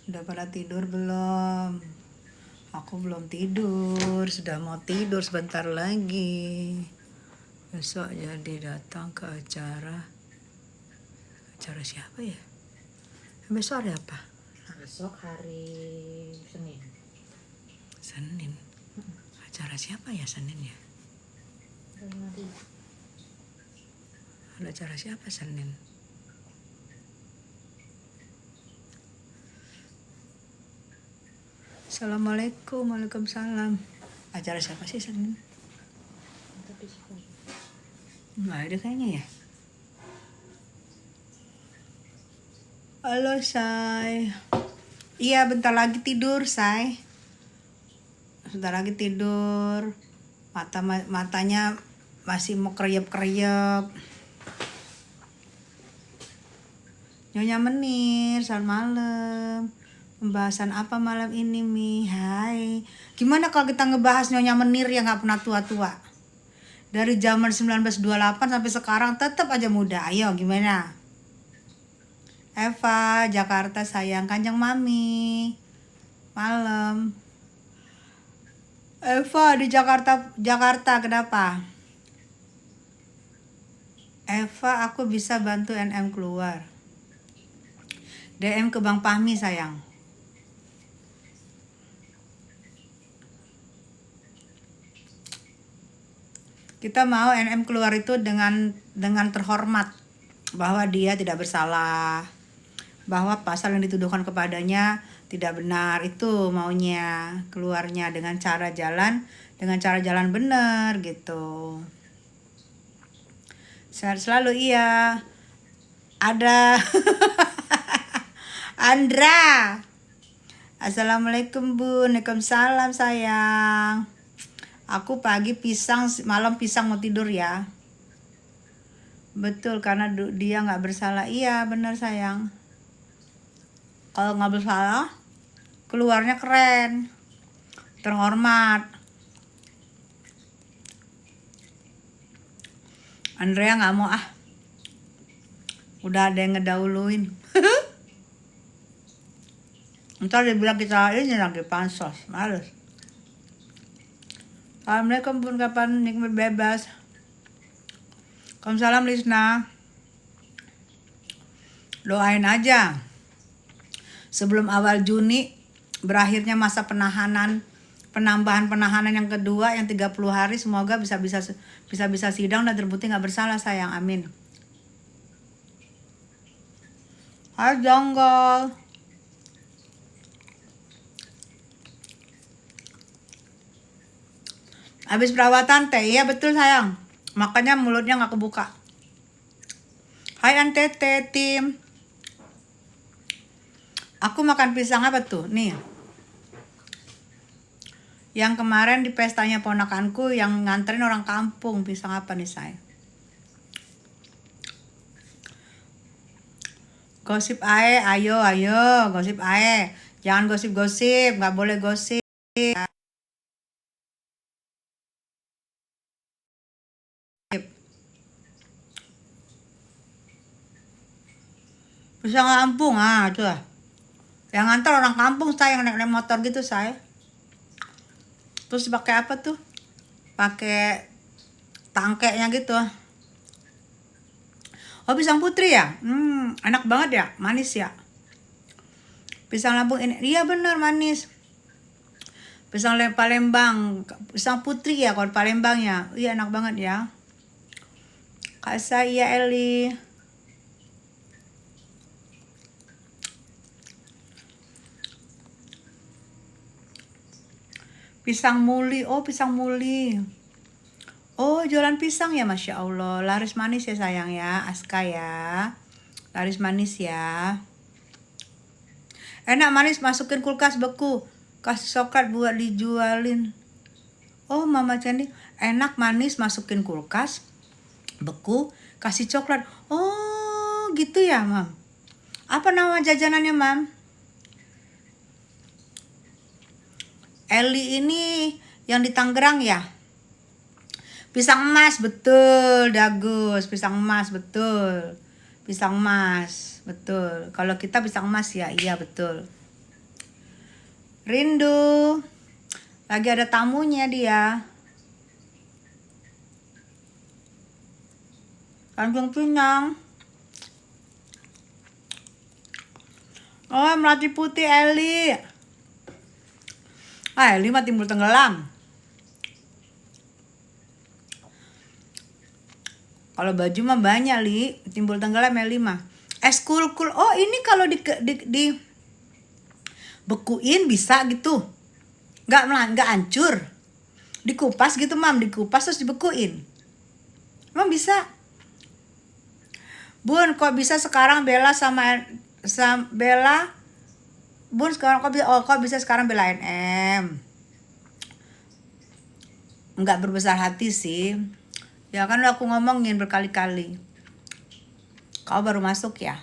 Udah pada tidur belum? Aku belum tidur, sudah mau tidur sebentar lagi. Besok jadi datang ke acara siapa ya? Besok hari apa? Besok hari Senin. Senin. Acara siapa ya Senin ya? Ada acara siapa Senin? Assalamualaikum, waalaikumsalam. Acara siapa sih Senin? Nggak ada kayaknya ya. Halo Say. Iya bentar lagi tidur Say. Bentar lagi tidur. Matanya masih mau kreyep-kreyep. Nyonya Menir, selamat malam. Pembahasan apa malam ini Mi? Hai. Gimana kalau kita ngebahas Nyonya Menir yang gak pernah tua-tua? Dari zaman 1928 sampai sekarang tetap aja muda. Ayo gimana? Eva, Jakarta sayang, Kanjeng Mami. Malam. Eva di Jakarta kenapa? Eva, aku bisa bantu NM keluar. DM ke Bang Fahmi sayang. Kita mau NM keluar itu dengan terhormat bahwa dia tidak bersalah, bahwa pasal yang dituduhkan kepadanya tidak benar, itu maunya keluarnya dengan cara jalan benar gitu. Sehat selalu iya. Ada Andra. Assalamualaikum Bun. Waalaikumsalam sayang. Aku pagi pisang, malam pisang mau tidur ya. Betul, karena dia nggak bersalah. Iya benar sayang. Kalau nggak bersalah, keluarnya keren, terhormat. Andrea nggak mau udah ada yang ngedahuluin. Ntar dia bilang kita ini lagi pansos, males. Assalamualaikum Bun, kapan nikmat bebas? Waalaikumsalam Lisna. Doain aja sebelum awal Juni berakhirnya masa penambahan penahanan yang kedua yang 30 hari, semoga bisa sidang dan terbukti nggak bersalah sayang, amin. Hai Jonggol. Habis perawatan teh, iya betul sayang, makanya mulutnya nggak kebuka. Hai Antete tim. Aku makan pisang apa tuh? Nih. Yang kemarin di pestanya ponakanku yang nganterin orang kampung, pisang apa nih saya? Gosip ae, ayo gosip ae. Jangan gosip-gosip, nggak boleh gosip. Pisang kampung tuh. Yang nganter orang kampung saya, yang naik motor gitu saya. Terus pakai apa tuh? Pakai tangkeknya gitu. Oh pisang putri ya? Enak banget ya, manis ya. Pisang Lampung ini, iya benar manis. Pisang Palembang, pisang putri ya kalau Palembang ya. Iya enak banget ya. Kak saya Eli. Pisang muli, oh pisang muli. Oh jualan pisang ya, Masya Allah. Laris manis ya sayang ya, Aska ya. Laris manis ya. Enak manis, masukin kulkas beku. Kasih coklat buat dijualin. Oh Mama Candy, enak manis masukin kulkas beku, kasih coklat. Oh gitu ya Mam. Apa nama jajanannya Mam? Eli ini yang di Tangerang ya. Pisang emas betul, Dagus. Pisang emas betul. Pisang emas betul. Kalau kita pisang emas ya, iya betul. Rindu. Lagi ada tamunya dia. Tanjung Pinang. Oh, Melati Putih Eli. Eli mah timbul tenggelam. Kalau baju mah banyak, Li. Timbul tenggelam Eli mah. Cool. Oh, ini kalau di bekuin bisa gitu. Nggak hancur. Dikupas gitu, Mam. Dikupas terus dibekuin. Emang bisa? Bun, kok bisa sekarang Bella sama Bella? Bun, sekarang kok bisa sekarang bela NM? Nggak berbesar hati sih. Ya kan udah aku ngomongin berkali-kali. Kau baru masuk ya.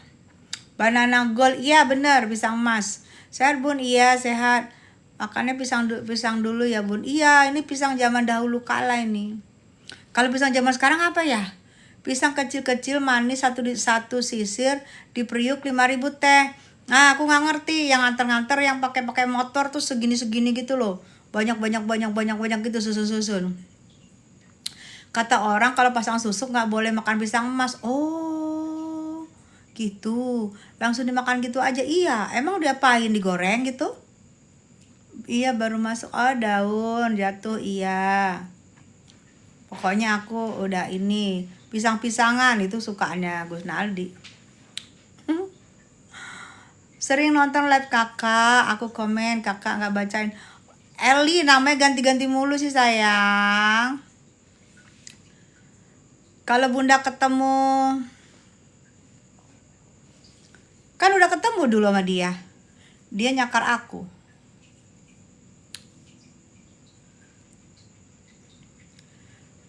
Banana gold, iya bener, pisang emas. Sehat Bun, iya sehat. Makannya pisang dulu ya Bun. Iya, ini pisang zaman dahulu kala ini. Kalau pisang zaman sekarang apa ya? Pisang kecil-kecil manis satu sisir diperiuk 5.000 teh. Nah, aku nggak ngerti yang nganter-nganter yang pakai motor tuh segini-segini gitu loh. Banyak gitu susun. Kata orang kalau pasang susuk nggak boleh makan pisang emas. Oh, gitu. Langsung dimakan gitu aja. Iya, emang diapain, digoreng gitu? Iya, baru masuk. Oh, daun jatuh, iya. Pokoknya aku udah ini pisang-pisangan itu sukaannya Gus Naldi. Sering nonton live kakak, aku komen kakak nggak bacain. Eli namanya ganti-ganti mulu sih sayang. Kalau Bunda ketemu, kan udah ketemu dulu sama dia. Dia nyakar aku.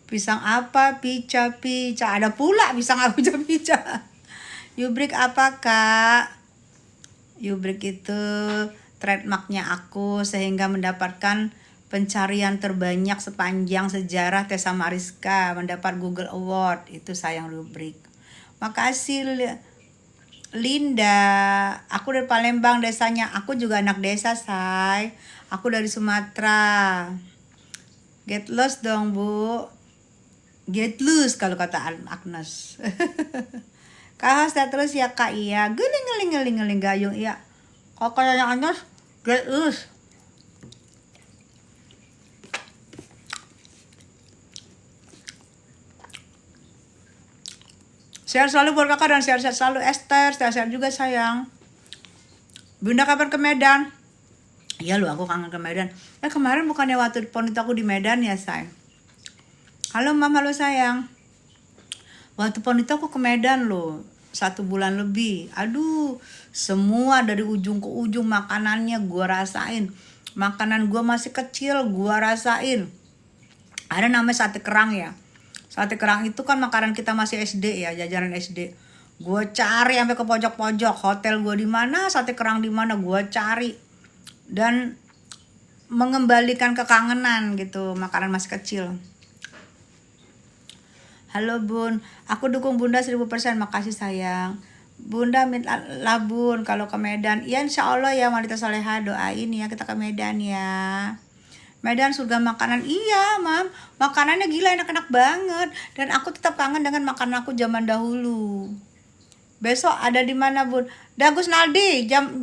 Pisang apa? Pica. Ada pula pisang apa pica. Yubrik apa kak? Yubrik itu trademarknya aku sehingga mendapatkan pencarian terbanyak sepanjang sejarah Tessa Mariska, mendapat Google Award. Itu sayang rubrik. Makasih Linda. Aku dari Palembang desanya. Aku juga anak desa say. Aku dari Sumatera. Get lost dong Bu. Get loose kalau kata Agnes. Kak sehat terus ya kak. Iya. Geling gayung iya. Kalau kayaknya Agnes get loose. Sehat selalu buat kakak dan sehat-sehat selalu Esther. Sehat-sehat juga sayang. Bunda kapan ke Medan? Iya lu, aku kangen ke Medan. Kemarin bukannya waktu ponit aku di Medan ya sayang. Halo mama, halo sayang. Waktu ponit aku ke Medan loh. 1 bulan lebih. Aduh, semua dari ujung ke ujung makanannya gua rasain. Makanan gua masih kecil gua rasain. Ada namanya sate kerang ya. Sate kerang itu kan makanan kita masih SD ya, jajanan SD. Gue cari sampai ke pojok-pojok, hotel gue di mana, sate kerang di mana, gue cari. Dan mengembalikan kekangenan gitu, makanan masih kecil. Halo Bun, aku dukung Bunda 1000%, makasih sayang. Bunda minta lah Bun kalau ke Medan. Ya insya Allah ya wanita soleha, doain ya kita ke Medan ya. Medan surga makanan, iya mam, makanannya gila enak-enak banget dan aku tetap kangen dengan makanan aku zaman dahulu. Besok ada di mana Bun? Gus Naldi, jam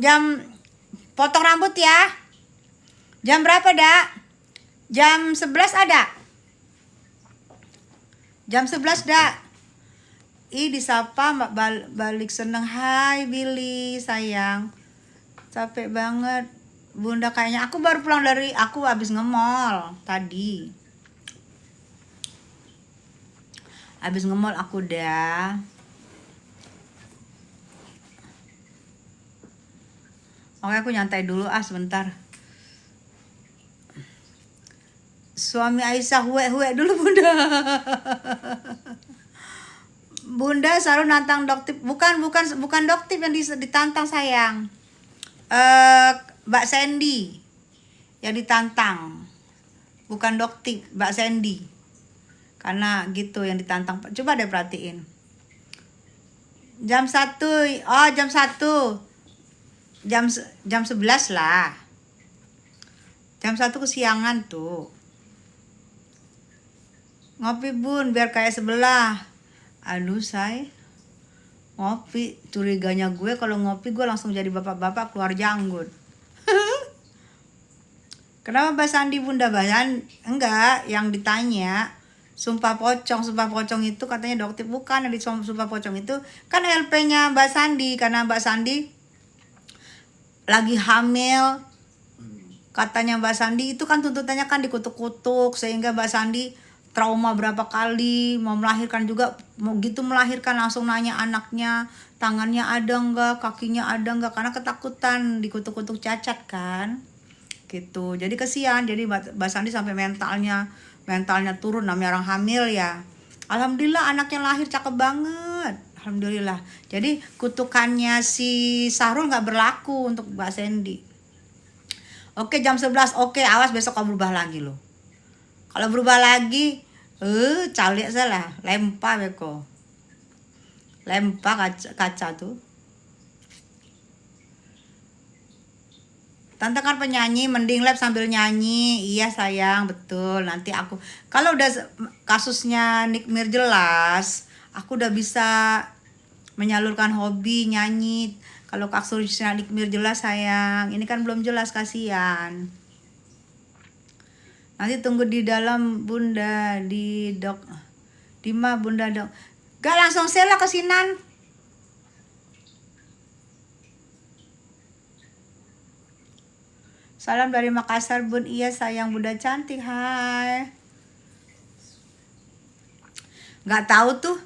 potong rambut ya. Jam berapa dak? Jam 11 ada. Jam 11 dak. Disapa Mbak balik seneng. Hai Billy sayang, capek banget Bunda kayaknya. Aku baru pulang aku habis nge-mall tadi. Habis nge-mall aku dah. Oke, aku nyantai dulu sebentar. Suami Aisyah huwe dulu Bunda. Bunda selalu nantang Doktip. Bukan Doktip yang ditantang sayang. Mbak Sandy yang ditantang, bukan Doktip, Mbak Sandy. Karena gitu yang ditantang. Coba deh perhatiin. Jam 1. Oh, jam 1. Jam 11 lah. Jam 1 kesiangan tuh. Ngopi bun, biar kayak sebelah. Aduh say, ngopi. Curiganya gue kalau ngopi gue langsung jadi bapak-bapak keluar janggut. Kenapa Mbak Sandi Bunda Bayan? Enggak, yang ditanya sumpah pocong itu katanya dokter, bukan yang di sumpah pocong itu kan LP-nya Mbak Sandi, karena Mbak Sandi lagi hamil. Katanya Mbak Sandi itu kan tuntutannya kan dikutuk-kutuk sehingga Mbak Sandi trauma berapa kali, mau melahirkan juga, mau gitu melahirkan langsung nanya anaknya tangannya ada enggak, kakinya ada enggak, karena ketakutan dikutuk-kutuk cacat kan gitu. Jadi kesian, jadi Mbak Sandi sampai mentalnya turun, namanya orang hamil ya. Alhamdulillah anaknya lahir cakep banget, alhamdulillah. Jadi kutukannya si Sahrul nggak berlaku untuk Mbak Sandy. Oke, jam 11. Oke, awas besok kau berubah lagi loh. Kalau berubah lagi, calik salah, lempar beko. Lempar kaca tuh. Tante kan penyanyi, mending lab sambil nyanyi. Iya sayang, betul. Nanti aku, kalau udah kasusnya Nikmir jelas, aku udah bisa menyalurkan hobi nyanyi. Kalau kasusnya Nikmir jelas sayang, ini kan belum jelas, kasihan. Nanti tunggu di dalam bunda, di mah bunda dok. Gak langsung sela kesinan. Salam dari Makassar bun, iya sayang bunda cantik, hai. Gak tahu tuh.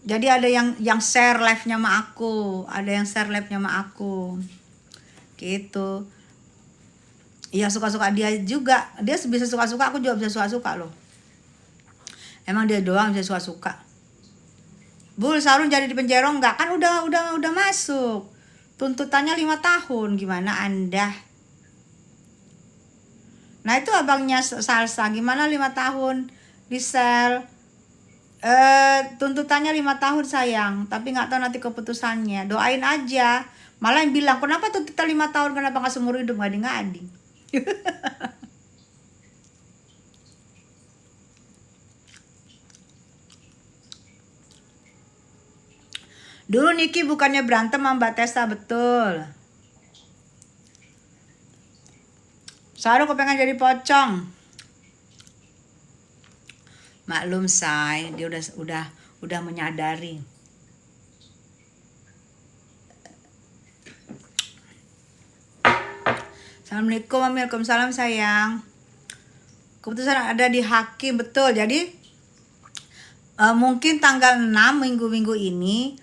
Jadi ada yang share live-nya sama aku, gitu. Iya suka-suka dia juga, dia bisa suka-suka, aku juga bisa suka-suka loh. Emang dia doang bisa suka-suka. Bul, Sarun jadi di penjara enggak? Kan udah masuk. Tuntutannya 5 tahun, gimana Anda? Nah itu abangnya Salsa, gimana 5 tahun di sel? Tuntutannya 5 tahun sayang, tapi nggak tahu nanti keputusannya. Doain aja. Malah yang bilang kenapa tuntutan 5 tahun, kenapa nggak seumur hidup, ngadi-ngadi. Dulu Niki bukannya berantem sama Mbak Tessa, betul. Saru kepengen jadi pocong. Maklum say, dia udah menyadari. Assalamualaikum, waalaikumsalam sayang. Keputusan ada di hakim, betul. Jadi mungkin tanggal 6 minggu ini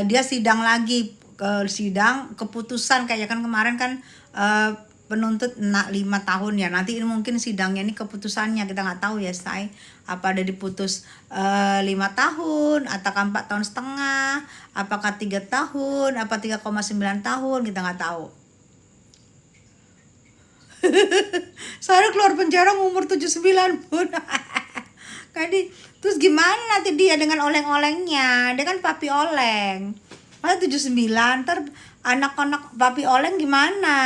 dia sidang lagi, sidang keputusan kayak kan kemarin kan penuntut 5 tahun ya. Nanti ini mungkin sidangnya ini keputusannya kita nggak tahu ya say. Apa ada diputus 5 tahun atau 4 tahun setengah, apakah 3 tahun, apa 3,9 tahun, kita nggak tahu. Saya keluar penjara umur 79 pun. Jadi terus gimana nanti dia dengan oleng-olengnya? Dia kan papi oleng. Masa 79, ntar anak-anak papi oleng gimana?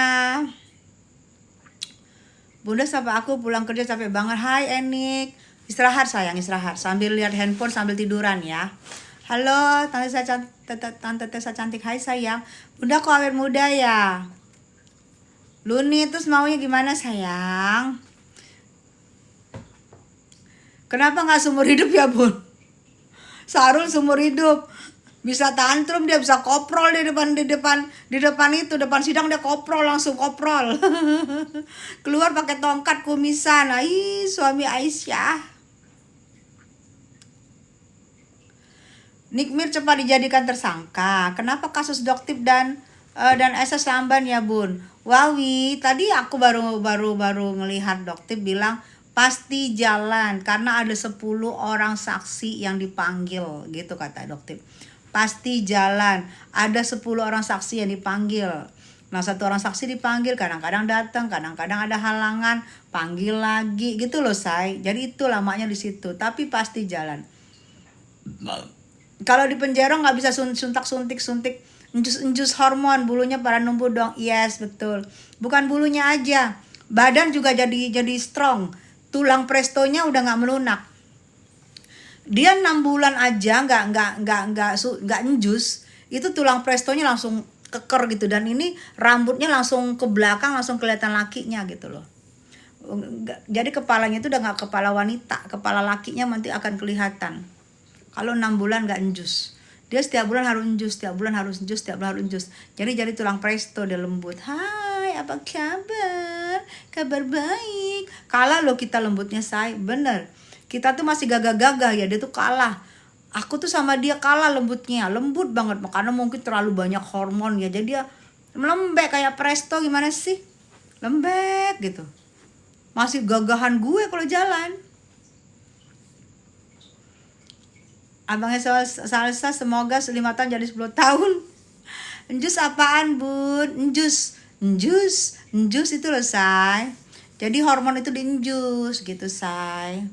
Bunda sapa aku pulang kerja capek banget. Hai Enik. Istirahat sayang, istirahat. Sambil lihat handphone sambil tiduran ya. Halo, Tante Tessa cantik. Hai sayang. Bunda kok awet muda ya? Luni terus maunya gimana sayang? Kenapa nggak seumur hidup ya bun? Sarul seumur hidup. Bisa tantrum, dia bisa koprol di depan sidang, dia koprol, langsung koprol. Keluar pakai tongkat kumisan. Ai, suami Aisyah. Nikmir cepat dijadikan tersangka. Kenapa kasus Doktip dan SS Lamban ya bun? Wawi, tadi aku baru ngelihat Doktip bilang pasti jalan karena ada 10 orang saksi yang dipanggil, gitu kata Doktip. Pasti jalan, ada 10 orang saksi yang dipanggil. Nah 1 orang saksi dipanggil, kadang-kadang datang, kadang-kadang ada halangan, panggil lagi, gitu loh say. Jadi itu lamanya di situ, tapi pasti jalan. Kalau di penjara nggak bisa suntik, enjus hormon, bulunya pada numbuh dong. Yes betul, bukan bulunya aja, Badan juga jadi strong. Tulang prestonya udah nggak melunak. Dia 6 bulan aja nggak enjus, itu tulang prestonya langsung keker gitu, dan ini rambutnya langsung ke belakang, langsung kelihatan lakinya gitu loh. Jadi kepalanya itu udah nggak kepala wanita, kepala lakinya nanti akan kelihatan. Kalau 6 bulan nggak enjus, dia setiap bulan harus enjus, setiap bulan harus enjus, setiap bulan harus enjus. Jadi tulang presto dia lembut. Hai, apa kabar? Kabar baik. Kalah loh kita lembutnya, say. Bener. Kita tuh masih gagah-gagah ya, dia tuh kalah. Aku tuh sama dia kalah lembutnya, lembut banget. Karena mungkin terlalu banyak hormon ya, jadi dia lembek kayak presto. Gimana sih? Lembek gitu. Masih gagahan gue kalau jalan. Abangnya Salsa semoga 5 tahun jadi 10 tahun. Enjus apaan, Bun? Enjus itu loh, say. Jadi hormon itu diinjus gitu, say.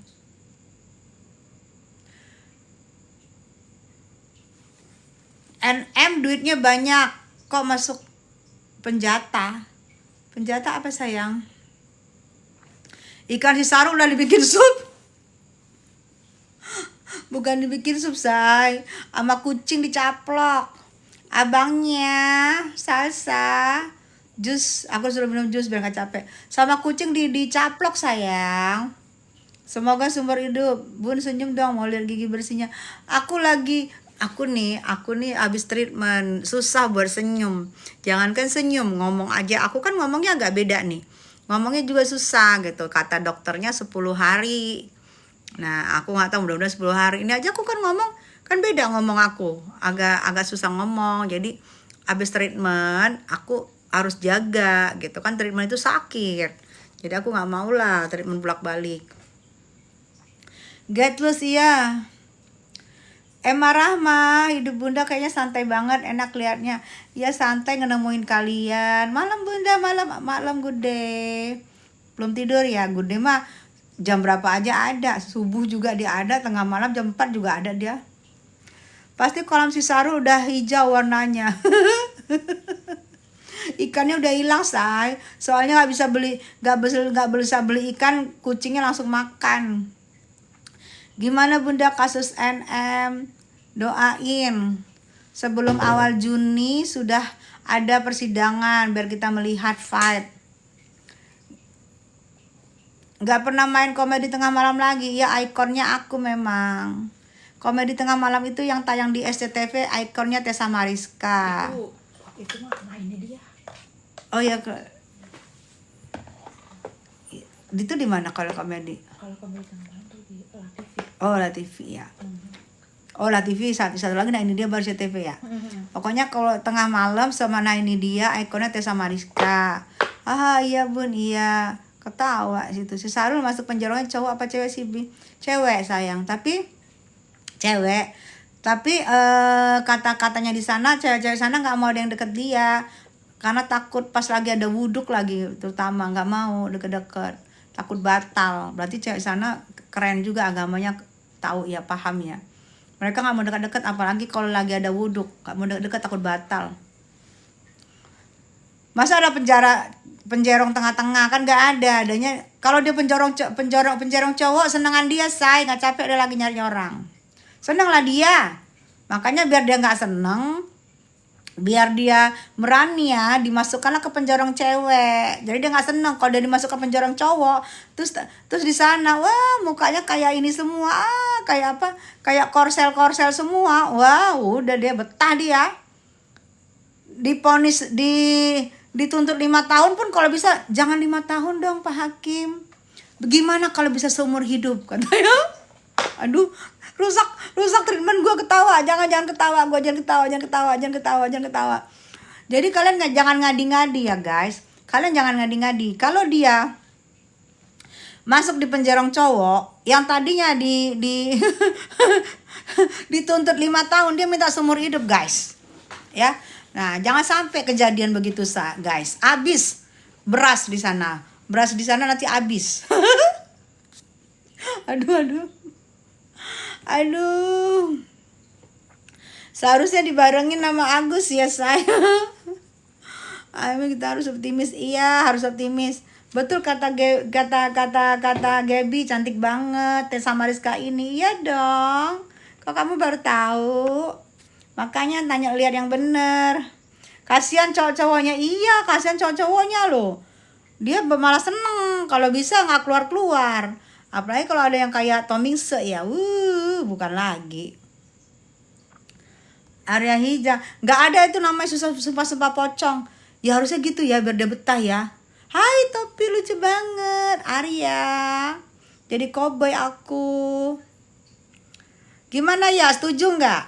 NM duitnya banyak, kok masuk penjata? Penjata apa, sayang? Ikan Hisaru udah dibikin sup. Bukan dibikin sup, say. Sama kucing dicaplok. Abangnya Salsa jus, aku suruh minum jus biar gak capek. Sama kucing dicaplok, sayang. Semoga sumber hidup. Bun senyum dong, mau lihat gigi bersihnya. Aku nih abis treatment, susah buat senyum. Jangankan senyum, ngomong aja. Aku kan ngomongnya agak beda nih. Ngomongnya juga susah gitu. Kata dokternya 10 hari. Nah, aku nggak tahu, mudah-mudahan 10 hari. Ini aja aku kan ngomong, kan beda ngomong aku. Agak susah ngomong. Jadi abis treatment, aku harus jaga gitu kan. Treatment itu sakit. Jadi aku nggak mau lah treatment bolak-balik. Get loose, iya. Emma Rahma, hidup Bunda kayaknya santai banget, enak liatnya. Ya santai nemuin kalian. Malam Bunda, malam good day. Belum tidur ya, good day mah jam berapa aja ada. Subuh juga dia ada, tengah malam jam 4 juga ada dia. Pasti kolam Hisaru udah hijau warnanya. Ikannya udah hilang, say. Soalnya nggak bisa beli ikan, kucingnya langsung makan. Gimana Bunda kasus NM? Doain. Sebelum awal Juni sudah ada persidangan biar kita melihat fight. Gak pernah main komedi tengah malam lagi. Ya, ikonnya aku memang. Komedi tengah malam itu yang tayang di SCTV, ikonnya Tessa Mariska. Itu mah mainnya dia. Oh ya, itu di mana kalau komedi? Kalau komedi tengah malam tuh di LaTV. Oh, LaTV ya. Oh, LaTV satu lagi, nah ini dia baru SCTV ya. Pokoknya kalau tengah malam sama nah ini dia ikonnya Tessa Mariska. Ah iya Bun, iya. Ketawa situ. Si Sarul masuk penjaranya cowok apa cewek sih, Bi? Cewek, sayang. Tapi cewek. Tapi kata-katanya di sana cewek-cewek sana nggak mau ada yang deket dia. Karena takut pas lagi ada wuduk lagi, terutama nggak mau deket-deket. Takut batal. Berarti cewek sana keren juga agamanya, tahu ya, paham ya. Mereka nggak mau dekat-dekat, apalagi kalau lagi ada wuduk. Nggak mau dekat-dekat, takut batal. Masa ada penjerong tengah-tengah, kan nggak ada. Adanya kalau dia penjerong cowok, senengan dia, say, nggak capek dia lagi nyari orang. Seneng lah dia. Makanya biar dia nggak seneng, biar dia merani ya, dimasukkanlah ke penjorong cewek. Jadi dia nggak seneng kalau dia dimasukkan penjorong cowok. Terus di sana, wah mukanya kayak ini semua, kayak apa? Kayak korsel semua. Wah, udah dia betah dia. Diponis dituntut 5 tahun pun kalau bisa jangan 5 tahun dong Pak Hakim. Bagaimana kalau bisa seumur hidup, katanya. Aduh, rusak treatment gue, ketawa. Jangan ketawa, gue jangan ketawa. Jadi kalian jangan ngadi-ngadi ya guys. Kalian jangan ngadi-ngadi. Kalau dia masuk di penjerong cowok yang tadinya dituntut 5 tahun, dia minta seumur hidup, guys. Ya. Nah, jangan sampai kejadian begitu, guys. Habis beras di sana. Beras di sana nanti habis. Aduh. Seharusnya dibarengin sama Agus ya, saya. Ayo kita harus optimis. Iya, harus optimis. Betul kata Gaby, cantik banget Tessa Mariska ini. Iya dong. Kok kamu baru tahu? Makanya tanya, lihat yang bener. Kasihan cowok-cowoknya. Iya, kasihan cowok-cowoknya loh. Dia malah seneng kalau bisa nggak keluar-keluar. Apalagi kalau ada yang kayak Tomingse ya. Bukan lagi. Arya Hija, nggak ada itu namanya sumpah-sumpah pocong. Ya harusnya gitu ya biar dia betah ya. Hai Topi, lucu banget Arya. Jadi cowboy aku. Gimana ya, setuju nggak?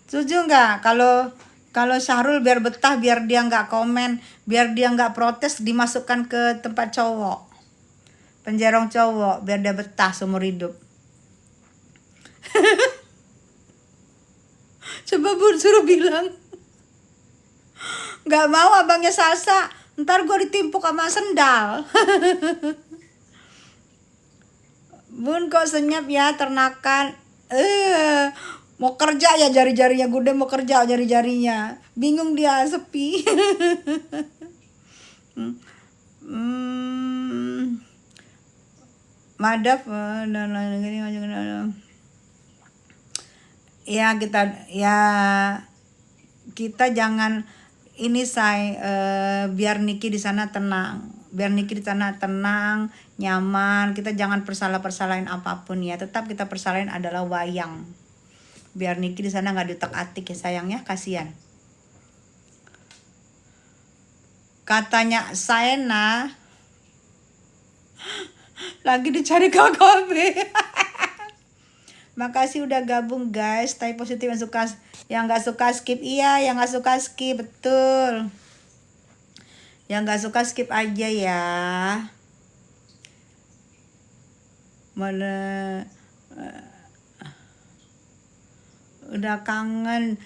Setuju nggak kalau Syahrul biar betah, biar dia nggak komen, biar dia nggak protes, dimasukkan ke tempat cowok, penjerong cowok, biar dia betah seumur hidup. Coba Bun suruh bilang. Nggak mau abangnya Salsa, ntar gue ditimpuk sama sendal. Bun kok senyap ya, ternakan. Mau kerja ya jari-jarinya, Gude mau kerja jari-jarinya. Bingung dia, sepi. Madaf dan lain-lain. Ya kita jangan ini biar Niki di sana tenang, nyaman. Kita jangan persalahin apapun ya. Tetap kita persalahin adalah wayang. Biar Niki di sana nggak diutak-atik ya sayangnya, kasihan. Katanya Saena lagi dicari KKB. Makasih udah gabung guys. Stay positif, yang nggak suka skip. Iya, yang nggak suka skip, betul. Yang nggak suka skip aja ya. Mana udah kangen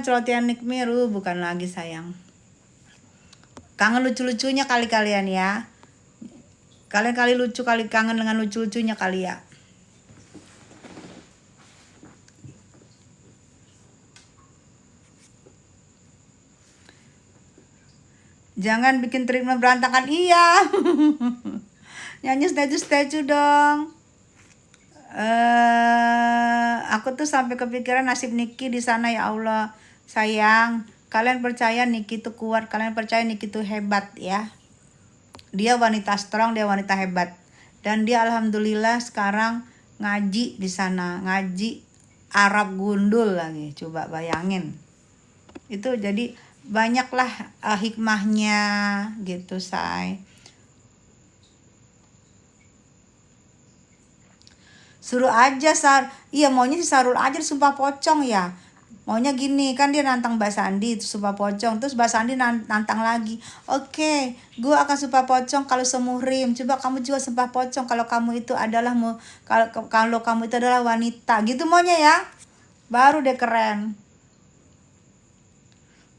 celotehan Nick Miru, bukan lagi sayang. Kangen lucu-lucunya kali kalian ya. Kalian kali lucu, kali kangen dengan lucu-lucunya kali ya. Jangan bikin treatment berantakan. Iya. Nyanyi statue dong. Aku tuh sampai kepikiran nasib Niki di sana ya Allah. Sayang, kalian percaya Niki tuh kuat, kalian percaya Niki tuh hebat ya. Dia wanita strong, dia wanita hebat. Dan dia alhamdulillah sekarang ngaji di sana, ngaji Arab gundul lagi. Coba bayangin. Itu jadi banyaklah hikmahnya gitu, say. Suruh aja iya maunya si Sarul aja disumpah pocong ya. Maunya gini, kan dia nantang Mbak Sandi itu sumpah pocong, terus Mbak Sandi nantang lagi. Oke, gue akan sumpah pocong kalau semuhrim. Coba kamu juga sumpah pocong kalau kamu itu adalah kalau kamu itu adalah wanita. Gitu maunya ya. Baru deh keren.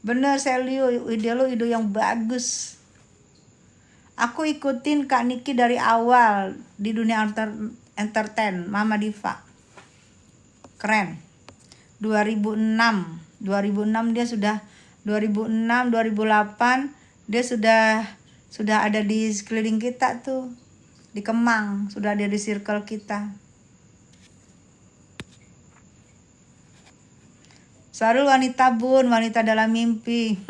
Bener Selio, ide lo ide yang bagus. Aku ikutin Kak Niki dari awal di dunia entertain, Mama Diva. Keren. 2006 dia sudah 2006 2008 dia sudah ada di sekeliling kita tuh, di Kemang, sudah ada di circle kita. Sarul wanita Bun, wanita dalam mimpi.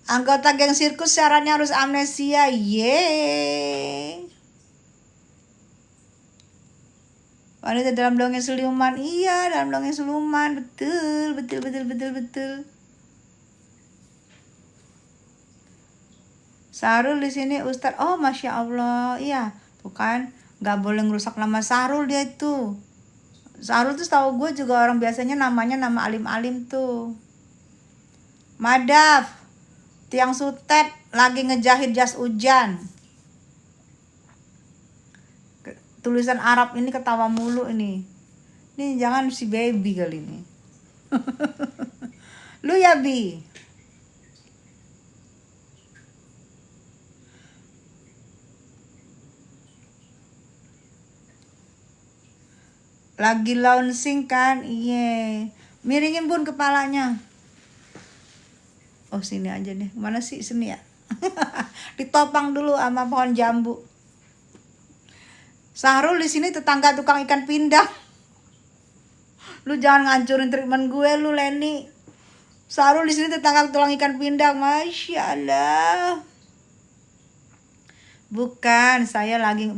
Anggota geng sirkus syaratnya harus amnesia. Yeay. Wanita dalam dongeng siluman. Iya, dalam dongeng siluman. Betul. Sarul di sini Ustadz. Oh, Masya Allah. Iya, tuh kan. Gak boleh ngerusak nama Sarul dia itu. Sarul tuh tahu gue juga orang biasanya namanya nama alim-alim tuh. Madaf. Tiang Sutet lagi ngejahit jas hujan. Tulisan Arab ini ketawa mulu ini. Ini jangan si baby kali ini. Lu ya Bi. Lagi launching kan, iya. Miringin bun kepalanya. Oh sini aja deh, mana sih sini ya? Ditopang dulu sama pohon jambu. Sahrul di sini tetangga tukang ikan pindang. Lu jangan ngancurin treatment gue lu Leni. Sahrul di sini tetangga tukang ikan pindang, masya Allah. Bukan saya lagi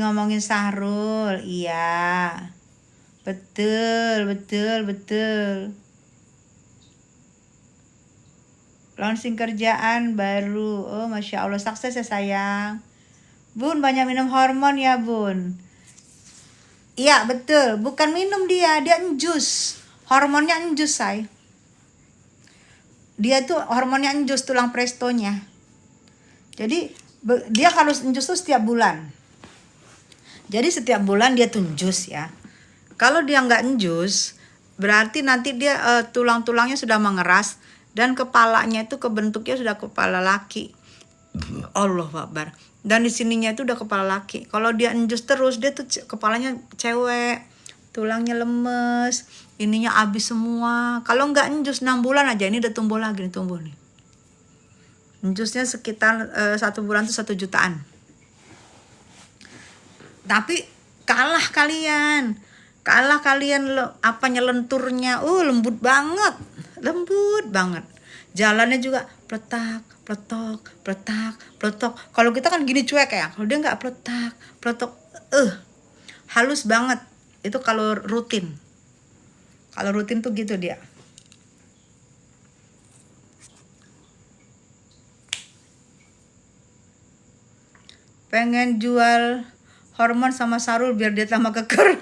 ngomongin Sahrul, iya. Betul. Launching kerjaan baru. Oh, masya Allah, sukses ya sayang. Bun, banyak minum hormon ya bun. Iya betul, bukan minum dia njus. Hormonnya njus say. Dia tuh hormonnya njus, tulang prestonya. Jadi dia kalau njus tuh setiap bulan. Jadi setiap bulan dia tuh njus ya. Kalau dia nggak njus, berarti nanti dia tulang-tulangnya sudah mengeras dan kepalanya itu kebentuknya sudah kepala laki. Allah Akbar. Dan di sininya itu udah kepala laki. Kalau dia njus terus, dia tuh kepalanya cewek, tulangnya lemes, ininya habis semua. Kalau nggak njus 6 bulan aja, ini udah tumbuh lagi nih, tumbuh nih. Njusnya sekitar 1 bulan tuh 1 jutaan. Tapi kalah kalian apanya lenturnya, lembut banget. Jalannya juga pletak. Kalau kita kan gini cuek ya, kalau dia nggak pletok, halus banget. Itu kalau rutin tuh gitu dia. Pengen jual hormon sama Sahrul biar dia tambah keker.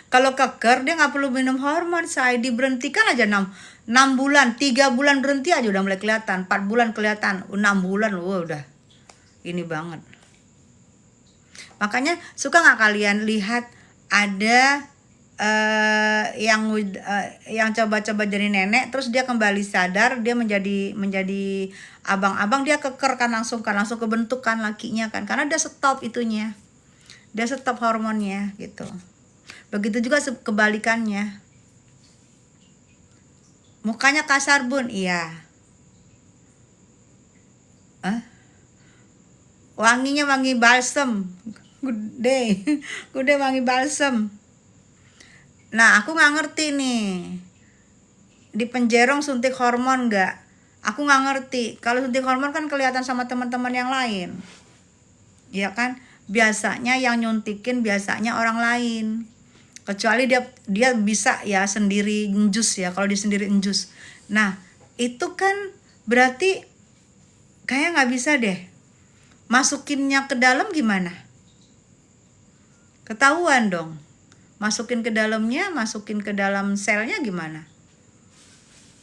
Kalau keker dia nggak perlu minum hormon, saya diberhentikan aja 6 bulan, 3 bulan berhenti aja udah mulai kelihatan, 4 bulan kelihatan, 6 bulan udah ini banget. Makanya suka nggak kalian lihat ada yang coba-coba jadi nenek terus dia kembali sadar, dia menjadi abang-abang, dia keker kan langsung kebentuk kan lakinya kan, karena dia stop itunya, dia stop hormonnya gitu. Begitu juga kebalikannya. Mukanya kasar bun, iya. Wanginya wangi balsem, gede wangi balsem. Nah aku nggak ngerti nih, di Penjerong suntik hormon nggak? Aku nggak ngerti. Kalau suntik hormon kan kelihatan sama teman-teman yang lain, ya kan? Biasanya yang nyuntikin biasanya orang lain. Kecuali dia bisa ya sendiri njus ya, kalau dia sendiri njus. Nah itu kan berarti kayak nggak bisa deh. Masukinnya ke dalam gimana? Ketahuan dong. Masukin ke dalamnya, masukin ke dalam selnya gimana?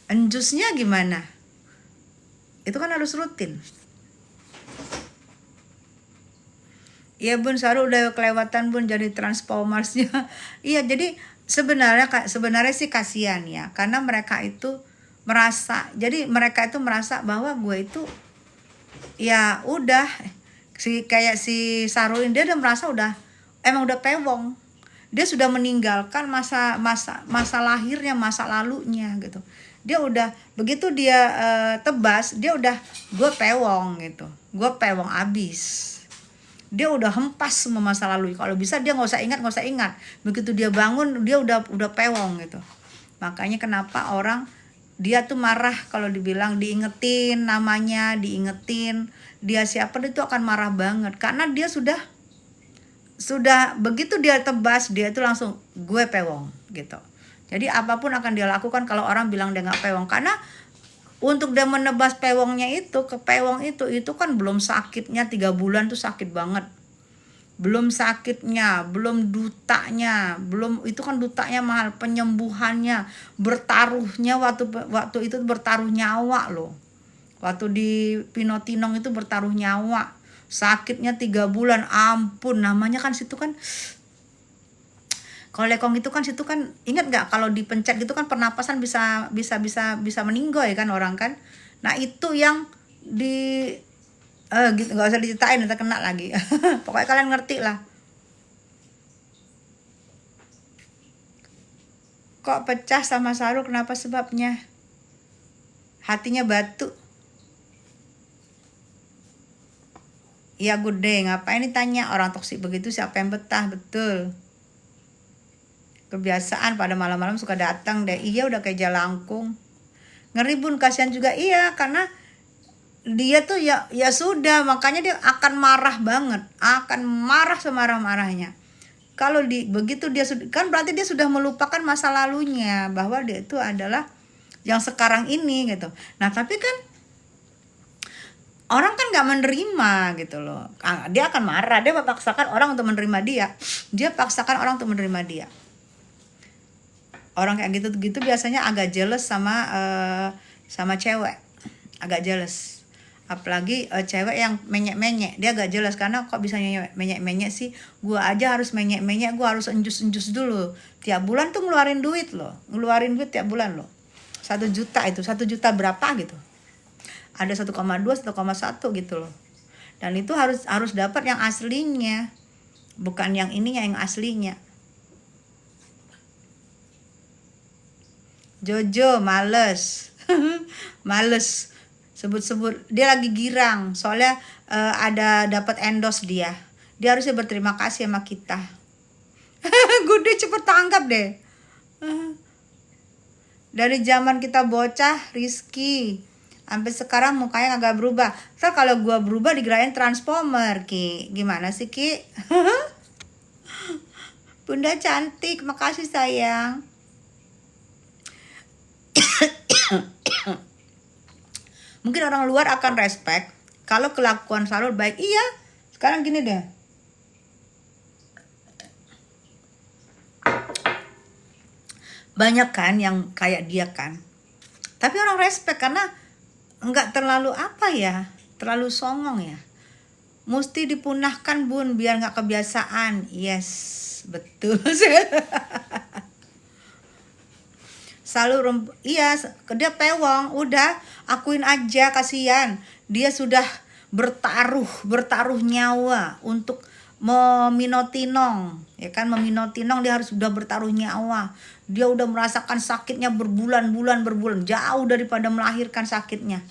Njusnya gimana? Itu kan harus rutin. Iya bun, Sahrul udah kelewatan bun jadi Transformers-nya. Iya, jadi sebenarnya sih kasihan ya, karena mereka itu merasa bahwa gue itu ya udah kayak si Sahrul ini, dia udah merasa emang udah pewong. Dia sudah meninggalkan masa lahirnya, masa lalunya gitu. Dia udah begitu dia tebas, dia udah gue pewong gitu. Gue pewong abis. Dia udah hempas semua masa lalu. Kalau bisa dia nggak usah ingat. Begitu dia bangun dia udah pewong gitu. Makanya kenapa orang dia tuh marah kalau dibilang diingetin namanya, diingetin dia siapa, dia tuh akan marah banget karena dia sudah begitu dia tebas, dia itu langsung gue pewong gitu. Jadi apapun akan dia lakukan kalau orang bilang dia nggak pewong, karena untuk dia menebas pewongnya itu ke pewong itu kan belum sakitnya 3 bulan tuh sakit banget. Belum sakitnya, belum dutanya, belum itu kan dutanya mahal, penyembuhannya, bertaruhnya waktu itu bertaruh nyawa loh. Waktu di Pinotinong itu bertaruh nyawa. Sakitnya 3 bulan, ampun, namanya kan situ kan, kalau lekong itu kan situ kan, ingat nggak kalau dipencet gitu kan pernapasan bisa meninggoy kan orang kan. Nah itu yang gitu, nggak usah diceritain, nanti kena lagi. Pokoknya kalian ngerti lah. Kok pecah sama Sarul, kenapa sebabnya? Hatinya batu. Iya Gude, ngapain ditanya orang toksik begitu, siapa yang betah? Betul. Kebiasaan pada malam-malam suka datang deh. Iya udah kayak jalangkung. Ngeri Bun, kasihan juga. Iya, karena dia tuh ya sudah, makanya dia akan marah banget, akan marah semarah-marahnya. Kalau begitu dia kan berarti dia sudah melupakan masa lalunya, bahwa dia itu adalah yang sekarang ini gitu. Nah tapi kan orang kan nggak menerima gitu loh. Dia akan marah, dia paksakan orang untuk menerima dia. Dia paksakan orang untuk menerima dia. Orang kayak gitu biasanya agak jealous sama cewek, agak jealous. Apalagi cewek yang menyek-menyek, dia agak jelas karena kok bisa menyek-menyek sih. Gua aja harus menyek-menyek, gua harus enjus-enjus dulu. Tiap bulan tuh ngeluarin duit tiap bulan loh. 1 juta itu, 1 juta berapa gitu. Ada 1,2, 1,1 gitu loh. Dan itu harus dapat yang aslinya. Bukan yang ininya, yang aslinya. Jojo males. Males. Sebut-sebut dia lagi girang soalnya ada dapat endorse dia harusnya berterima kasih sama kita. Gude cepet tanggap deh. Dari zaman kita bocah Rizky sampai sekarang mukanya agak berubah. Ntar kalau gua berubah digerain transformer Ki, gimana sih Ki? Bunda cantik, makasih sayang. Mungkin orang luar akan respect kalau kelakuan Sarul baik. Iya, sekarang gini deh. Banyak kan yang kayak dia kan. Tapi orang respect karena enggak terlalu terlalu songong ya. Mesti dipunahkan Bun biar nggak kebiasaan. Yes, betul. Selalu iya, dia pewong, udah akuin aja, kasihan. Dia sudah bertaruh nyawa untuk meminotinong, ya kan, meminotinong. Dia harus sudah bertaruh nyawa. Dia udah merasakan sakitnya berbulan-bulan, jauh daripada melahirkan sakitnya.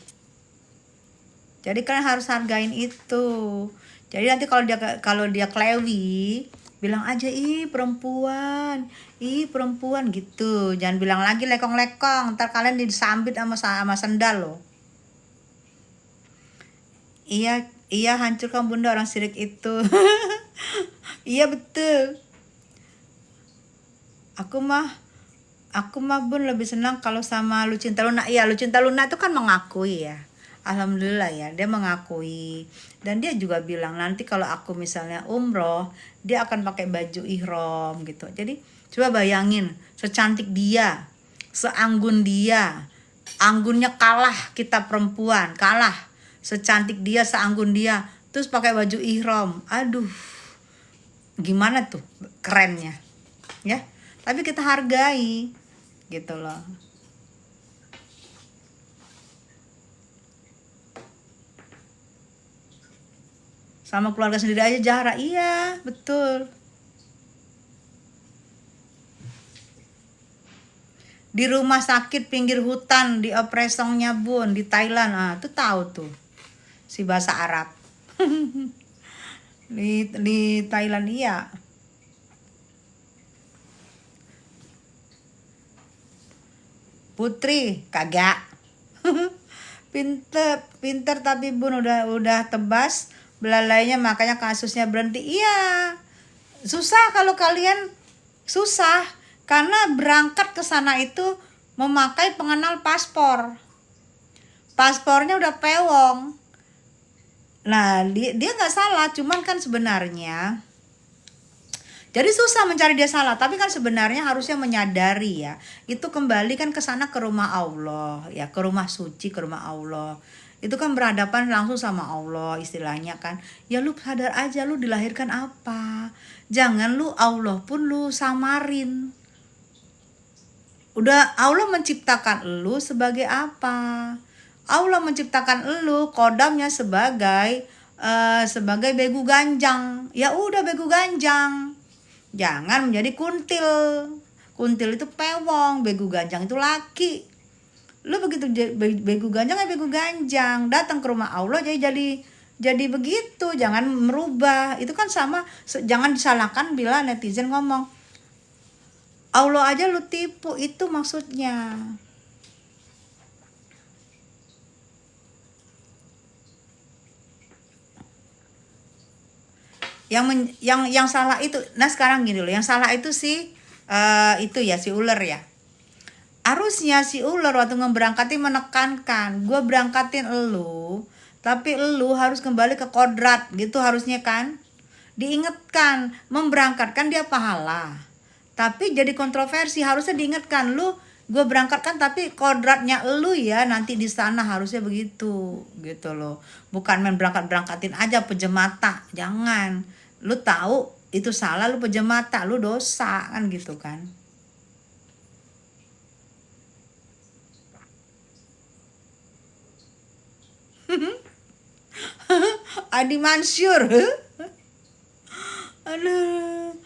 Jadi kalian harus hargain itu. Jadi nanti kalau dia klewi, bilang aja ih perempuan gitu. Jangan bilang lagi lekong-lekong, ntar kalian disambit sama sendal loh. Iya hancurkan Bunda orang sirik itu. Iya betul. Aku mah Bun lebih senang kalau sama Lucinta Luna. Iya, Lucinta Luna itu kan mengakui ya. Alhamdulillah ya, dia mengakui. Dan dia juga bilang nanti kalau aku misalnya umroh, dia akan pakai baju ihram gitu. Jadi coba bayangin, secantik dia, seanggun dia, anggunnya kalah kita perempuan, kalah. Secantik dia, seanggun dia, terus pakai baju ihram. Aduh, gimana tuh kerennya, ya? Tapi kita hargai, gitu loh. Sama keluarga sendiri aja jarak, iya betul. Di rumah sakit pinggir hutan di opresongnya Bun di Thailand, tuh tahu tuh si bahasa Arab. di Thailand iya. Putri kagak. pinter tapi Bun udah tebas belalainya, makanya kasusnya berhenti. Iya, susah kalau kalian, susah karena berangkat ke sana itu memakai pengenal paspornya udah pewong. Nah dia nggak salah, cuman kan sebenarnya jadi susah mencari dia salah, tapi kan sebenarnya harusnya menyadari ya, itu kembali kan ke sana, ke rumah Allah ya, ke rumah suci, ke rumah Allah. Itu kan berhadapan langsung sama Allah istilahnya kan. Ya lu sadar aja lu dilahirkan apa. Jangan lu Allah pun lu samarin. Udah Allah menciptakan lu sebagai apa? Allah menciptakan lu kodamnya sebagai begu ganjang. Ya udah begu ganjang. Jangan menjadi kuntil Kuntil itu pewong, begu ganjang itu laki. Lu begitu begu ganjang ya begu ganjang, datang ke rumah Allah jadi begitu. Jangan merubah. Itu kan sama, jangan disalahkan bila netizen ngomong Allah aja lu tipu, itu maksudnya. Yang salah itu, nah sekarang gini loh, yang salah itu itu ya si ular ya. Harusnya si ular waktu ngeberangkatin menekankan, gue berangkatin elu, tapi elu harus kembali ke kodrat gitu harusnya kan. Diingatkan, memberangkatkan dia pahala. Tapi jadi kontroversi, harusnya diingatkan, lu gue berangkatkan tapi kodratnya elu ya nanti di sana, harusnya begitu gitu loh. Bukan main berangkatin aja pejem mata, jangan. Lu tahu itu salah, lu pejem mata, lu dosa kan gitu kan. Adi Mansur. Aduh.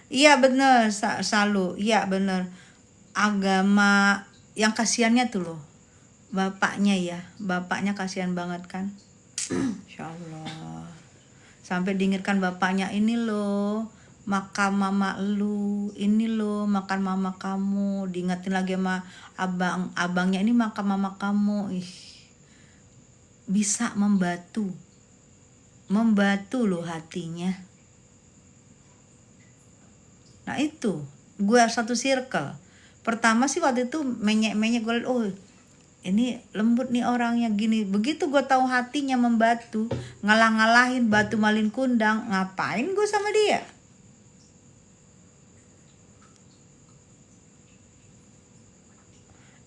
Iya bener, Salu. Iya bener. Agama yang kasihannya tuh loh. Bapaknya ya. Bapaknya kasihan banget kan. Insya Allah. Sampai diingatkan bapaknya, ini loh makam mama lu, ini loh makan mama kamu. Diingetin lagi sama abangnya, ini makam mama kamu. Bisa membatu loh hatinya. Nah itu gue satu circle. Pertama sih waktu itu menyek gue liat, oh ini lembut nih orangnya gini. Begitu gue tahu hatinya membatu, ngalah-ngalahin batu malin kundang, ngapain gue sama dia?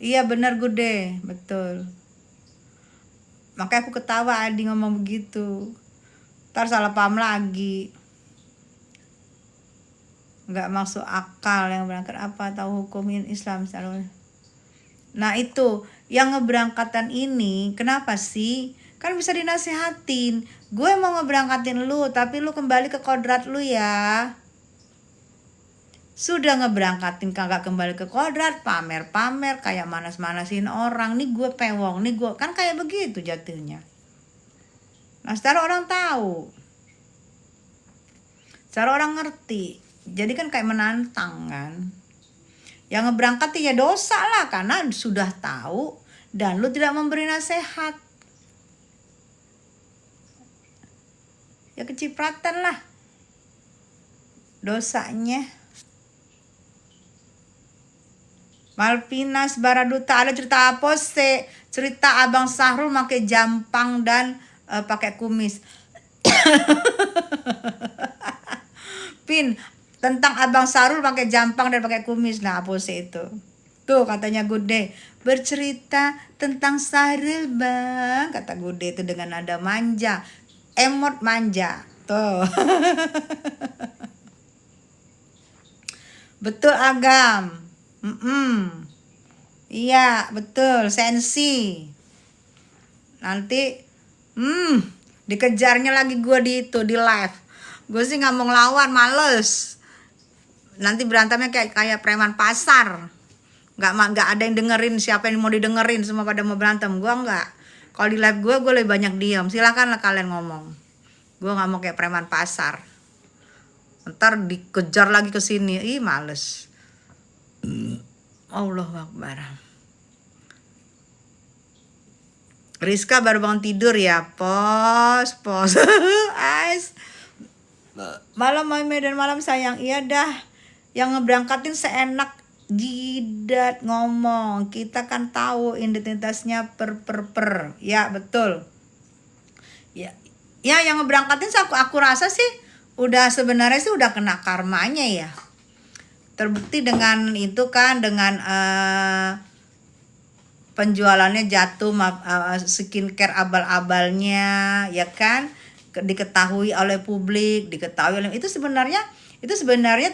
Iya benar Gude, betul. Makanya aku ketawa Adi ngomong begitu. Ntar salah paham lagi. Nggak masuk akal yang berangkat apa, tahu hukumin Islam. Nah itu, yang ngeberangkatan ini kenapa sih? Kan bisa dinasehatin. Gue mau ngeberangkatin lu, tapi lu kembali ke kodrat lu ya. Sudah ngeberangkatin kagak kembali ke kodrat, pamer-pamer kayak manas-manasin orang. Nih gue pewong, nih gue, kan kayak begitu jatuhnya. Nah secara orang tahu, secara orang ngerti, jadi kan kayak menantang kan. Yang ngeberangkatin ya dosa lah, karena sudah tahu dan lu tidak memberi nasihat. Ya kecipratan lah dosanya. Malpinas Baraduta, ada cerita apa sih? Cerita Abang Sahrul pakai jampang dan pakai kumis. Pin, tentang Abang Sahrul pakai jampang dan pakai kumis. Nah, apa sih itu? Tuh katanya Gude, bercerita tentang Sahrul bang, kata Gude itu dengan nada manja, emot manja. Tuh. Betul Agam. Iya betul, sensi. Nanti dikejarnya lagi gue di live. Gue sih nggak mau ngelawan, males. Nanti berantemnya kayak preman pasar. Nggak ada yang dengerin, siapa yang mau didengerin, semua pada mau berantem. Gue nggak. Kalau di live gue lebih banyak diam. Silakanlah kalian ngomong. Gue nggak mau kayak preman pasar. Ntar dikejar lagi ke sini, males. Allahu Akbar. Rizka baru bangun tidur ya, pos. Ais. Malam Medan malam sayang, iya dah. Yang ngeberangkatin seenak jidat ngomong. Kita kan tahu identitasnya per. Ya betul. Ya yang ngeberangkatin aku rasa sih sebenarnya sih udah kena karmanya ya. Terbukti dengan itu kan, dengan penjualannya jatuh, skincare abal-abalnya ya kan, diketahui oleh publik, itu sebenarnya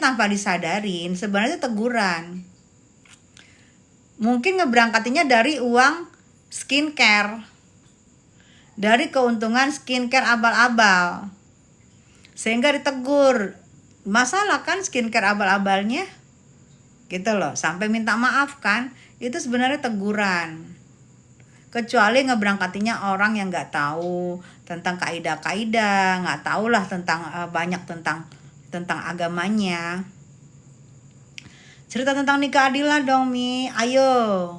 tanpa disadarin, sebenarnya teguran. Mungkin ngeberangkatinya dari uang skincare, dari keuntungan skincare abal-abal, sehingga ditegur. masalah kan skincare abal-abalnya gitu loh, sampai minta maaf kan, itu sebenarnya teguran. Kecuali ngeberangkatinya orang yang nggak tahu tentang kaidah-kaidah, nggak tahu lah tentang banyak tentang agamanya. Cerita tentang nikah Adila dong Mi, ayo.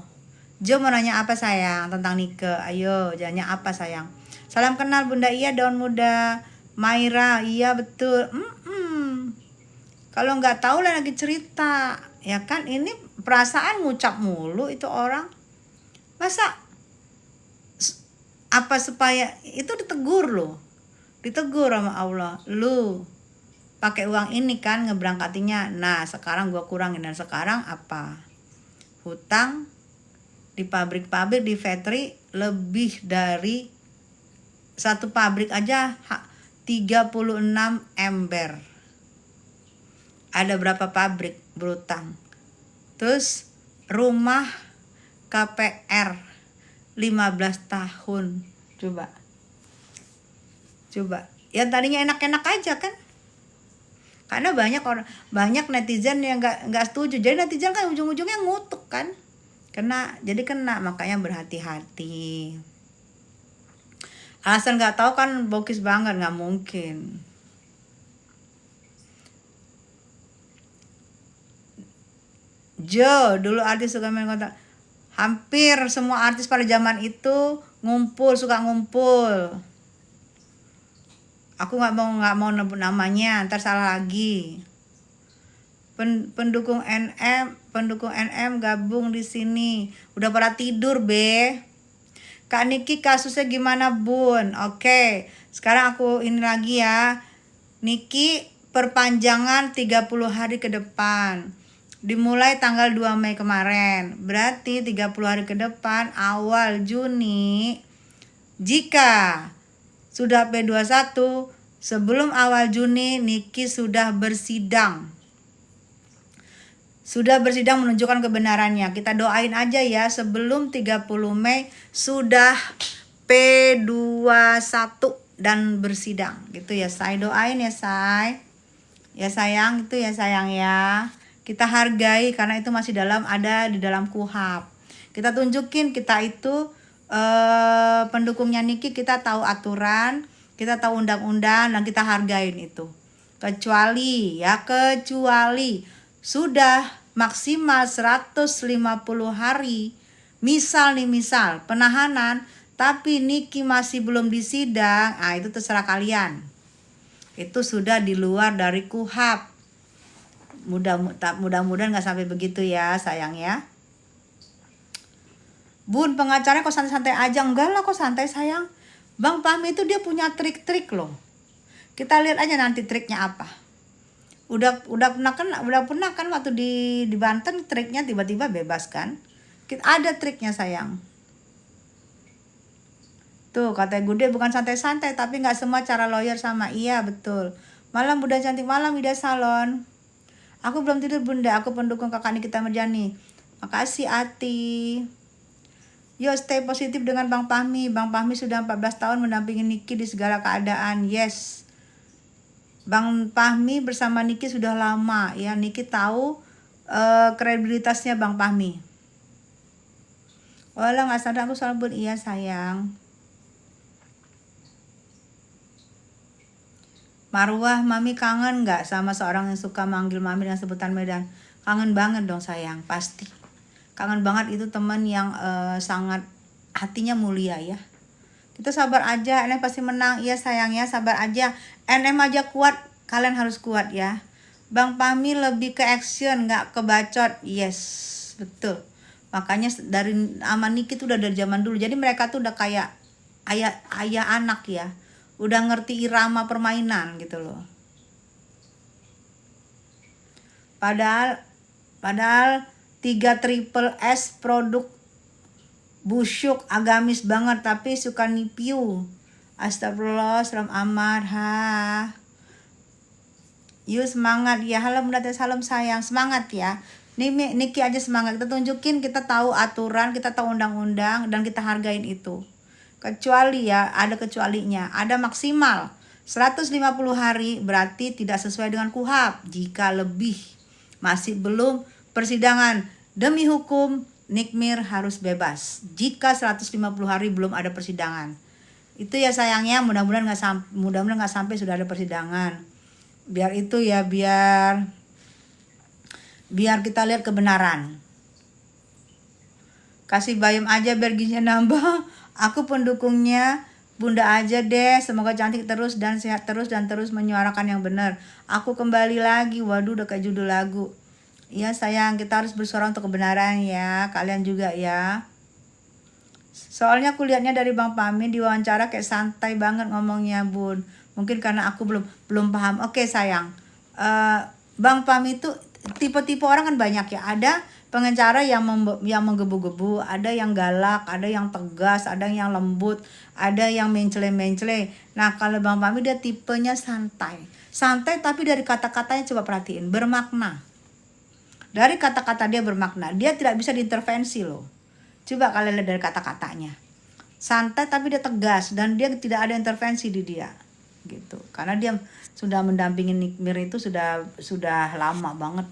Jo mau nanya apa sayang tentang nikah, ayo jangan apa sayang. Salam kenal Bunda Iya daun muda. Maira, iya betul. Kalau nggak tahu lah lagi cerita, ya kan, ini perasaan ngucap mulu itu orang. Masa apa supaya itu ditegur loh, ditegur sama Allah, lu pakai uang ini kan ngeberangkatinya, nah sekarang gua kurangin, dan sekarang apa, hutang di pabrik-pabrik, di factory lebih dari satu pabrik aja 36 ember. Ada berapa pabrik berutang, terus rumah KPR 15 tahun. Coba yang tadinya enak-enak aja kan, karena banyak netizen yang nggak setuju, jadi netizen kan ujung-ujungnya ngutuk kan, jadi kena, makanya berhati-hati. Alasan nggak tahu kan bokis banget, nggak mungkin. Jo, dulu artis suka main kontak. Hampir semua artis pada zaman itu suka ngumpul. Aku nggak mau nebut namanya, ntar salah lagi. Pendukung NM gabung di sini. Udah pada tidur be. Kak Niki kasusnya gimana Bun? Oke, sekarang aku ini lagi ya. Niki perpanjangan 30 hari ke depan. Dimulai tanggal 2 Mei kemarin. Berarti 30 hari ke depan awal Juni. Jika sudah P21, sebelum awal Juni Niki sudah bersidang. Sudah bersidang menunjukkan kebenarannya. Kita doain aja ya sebelum 30 Mei sudah P21 dan bersidang. Gitu ya, Say, doain ya, Say. Ya sayang, itu ya sayang ya. Kita hargai karena itu masih ada di dalam KUHP. Kita tunjukin kita itu pendukungnya Niki, kita tahu aturan, kita tahu undang-undang, dan kita hargain itu. Kecuali sudah maksimal 150 hari, misal penahanan, tapi Niki masih belum disidang, itu terserah kalian. Itu sudah di luar dari KUHP. Mudah-mudahan nggak sampai begitu ya sayang ya. Bun, pengacaranya kok santai-santai aja? Enggak lah, kok santai sayang. Bang Fahmi itu dia punya trik-trik loh. Kita lihat aja nanti triknya apa. Udah pernah kan waktu di Banten, triknya tiba-tiba bebas kan. Ada triknya sayang. Tuh kata Gude, bukan santai-santai, tapi nggak semua cara lawyer sama. Iya betul. Malam Bunda cantik, malam Ida Salon. Aku belum tidur Bunda, aku pendukung kakak Nikita Mirjani. Makasih Ati. Yo, stay positif dengan Bang Fahmi. Bang Fahmi sudah 14 tahun mendampingi Niki di segala keadaan. Yes. Bang Fahmi bersama Niki sudah lama. Ya, Niki tahu kredibilitasnya Bang Fahmi. Walah, nggak sadar aku salah Bun. Iya sayang. Marwah, Mami kangen nggak sama seorang yang suka manggil Mami dengan sebutan Medan? Kangen banget dong sayang, pasti. Kangen banget, itu teman yang sangat hatinya mulia ya. Kita sabar aja, NM pasti menang. Iya sayang ya, sabar aja. NM aja kuat, kalian harus kuat ya. Bang Fahmi lebih ke action, nggak ke bacot. Yes, betul. Makanya dari sama Niki tuh udah dari zaman dulu. Jadi mereka tuh udah kayak ayah anak ya. Udah ngerti irama permainan gitu loh. Padahal 3 triple S produk busyuk agamis banget, tapi suka nipiu. Astagfirullah, salam amat. Yuk semangat ya. Halo Bunda Teh, salam sayang, semangat ya. Niki aja semangat. Kita tunjukin kita tahu aturan, kita tahu undang-undang, dan kita hargain itu. Kecuali ya, ada kecualinya. Ada maksimal 150 hari berarti tidak sesuai dengan KUHP. Jika lebih masih belum persidangan demi hukum, Nikmir harus bebas. Jika 150 hari belum ada persidangan. Itu ya sayangnya, mudah-mudahan nggak sampai sudah ada persidangan. Biar itu ya, biar kita lihat kebenaran. Kasih bayam aja biar gizinya nambah. Aku pendukungnya Bunda aja deh. Semoga cantik terus dan sehat terus dan terus menyuarakan yang benar. Aku kembali lagi. Waduh, udah kayak judul lagu. Iya sayang, kita harus bersuara untuk kebenaran ya. Kalian juga ya. Soalnya aku lihatnya dari Bang Pami diwawancara kayak santai banget ngomongnya Bun. Mungkin karena aku belum paham. Oke sayang. Bang Pami itu tipe-tipe orang kan banyak ya. Ada pengacara yang menggebu-gebu, ada yang galak, ada yang tegas, ada yang lembut, ada yang mencele-mencele. Nah, kalau Bang Pami dia tipenya santai. Santai tapi dari kata-katanya coba perhatiin, bermakna. Dari kata-kata dia bermakna. Dia tidak bisa diintervensi loh. Coba kalian lihat dari kata-katanya. Santai tapi dia tegas dan dia tidak ada intervensi di dia. Gitu. Karena dia sudah mendampingi Nikmir itu sudah lama banget.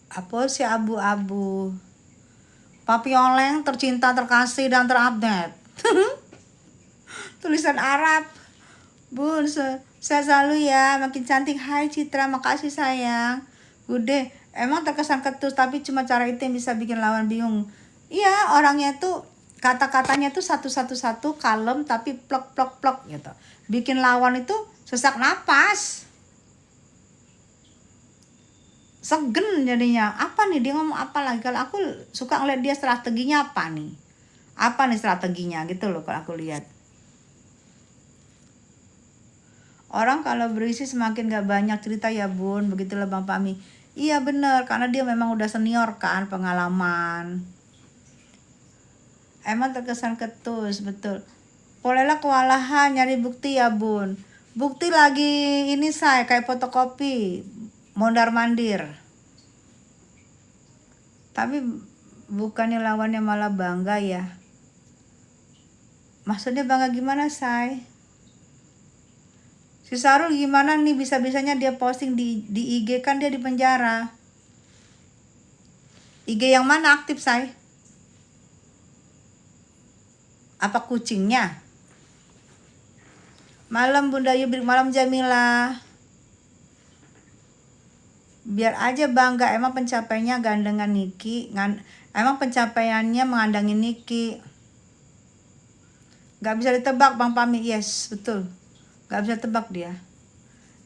Apa sih abu-abu? Papi Oleng tercinta, terkasih dan terupdate. Tulisan Arab. Bun, saya selalu ya, makin cantik. Hai Citra, makasih sayang. Bude, emang terkesan ketus, tapi cuma cara itu yang bisa bikin lawan bingung. Iya, orangnya tuh kata-katanya tuh satu-satu kalem tapi plok gitu. Bikin lawan itu sesak napas. Segen jadinya. Apa nih dia ngomong apa lagi? Kalau aku suka ngeliat dia strateginya apa nih? Apa nih strateginya gitu loh kalau aku lihat. Orang kalau berisi semakin gak banyak cerita ya Bun. Begitulah Bang Pami. Iya bener, karena dia memang udah senior kan, pengalaman. Emang terkesan ketus, betul. Bolehlah kewalahan nyari bukti ya Bun. Bukti lagi ini saya kayak fotokopi, mondar mandir. Tapi bukannya lawannya malah bangga ya. Maksudnya bangga gimana say? Si Sarul gimana nih bisa-bisanya dia posting di IG, kan dia di penjara. IG yang mana aktif say? Apa kucingnya? Malam Bunda Yubrik, malam Jamila. Biar aja bangga, emang pencapaiannya gandengan Niki. Emang pencapaiannya mengandangi Niki. Gak bisa ditebak Bang Pami, yes betul. Gak bisa tebak dia.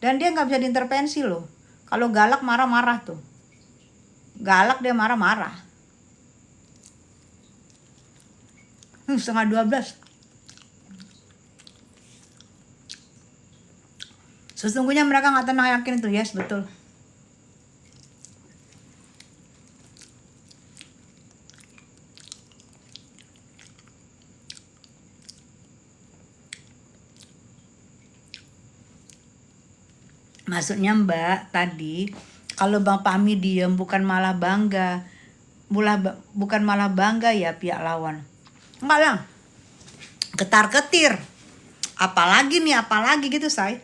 Dan dia gak bisa diintervensi loh. Kalau galak marah-marah tuh. Galak dia marah-marah. 11:30. Sesungguhnya mereka gak tenang, yakin itu. Yes betul. Maksudnya Mbak tadi, kalau Bang Pami diem bukan malah bangga. Bukan malah bangga ya pihak lawan. Enggak lah. Ketar-ketir. Apalagi gitu say.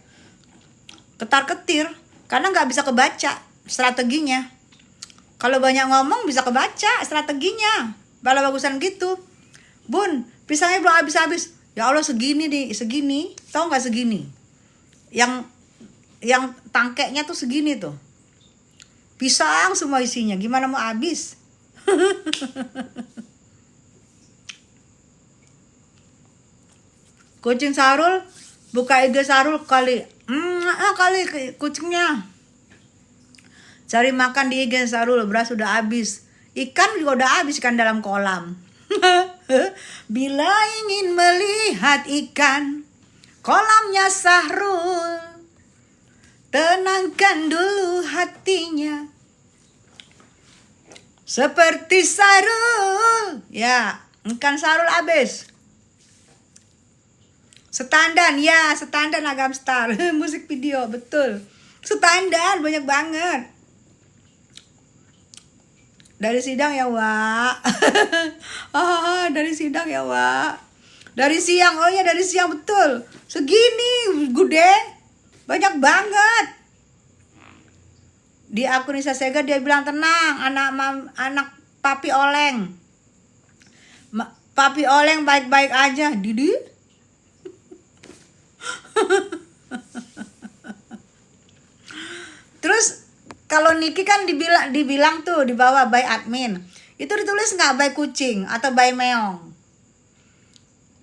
Ketar-ketir. Karena gak bisa kebaca strateginya. Kalau banyak ngomong bisa kebaca strateginya. Bala bagusan gitu. Bun, pisangnya belum habis-habis. Ya Allah segini nih, segini. Tahu gak segini? Yang tangkeknya tuh segini tuh. Pisang semua isinya. Gimana mau habis? Kucing Sarul, buka IG Sarul kali. Kali kucingnya. Cari makan di IG Sarul, beras udah habis. Ikan juga udah habis kan dalam kolam. Bila ingin melihat ikan, kolamnya Sahrul. Tenangkan dulu hatinya. Seperti Sarul. Ya, ikan Sarul habis. Setandan, ya setandan Agam Star. Musik video, betul. Setandan banyak banget. Dari sidang ya, Wak. Dari sidang ya, Wak. Dari siang, oh ya dari siang betul. Segini, gede. Banyak banget. Di akun Nisa Sega dia bilang tenang, anak Papi Oleng. Papi Oleng baik-baik aja, Didi. Terus kalau Niki kan dibilang tuh di bawah by admin. Itu ditulis nggak by kucing atau by meong?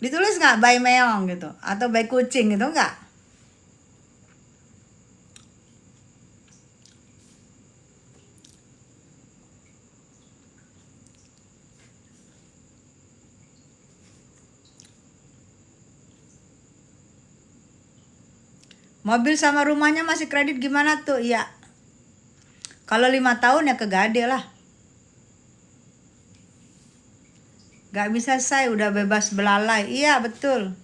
Ditulis nggak by meong gitu atau by kucing gitu nggak? Mobil sama rumahnya masih kredit gimana tuh? Iya. Kalau 5 tahun ya kegade lah. Gak bisa saya udah bebas belalai. Iya betul.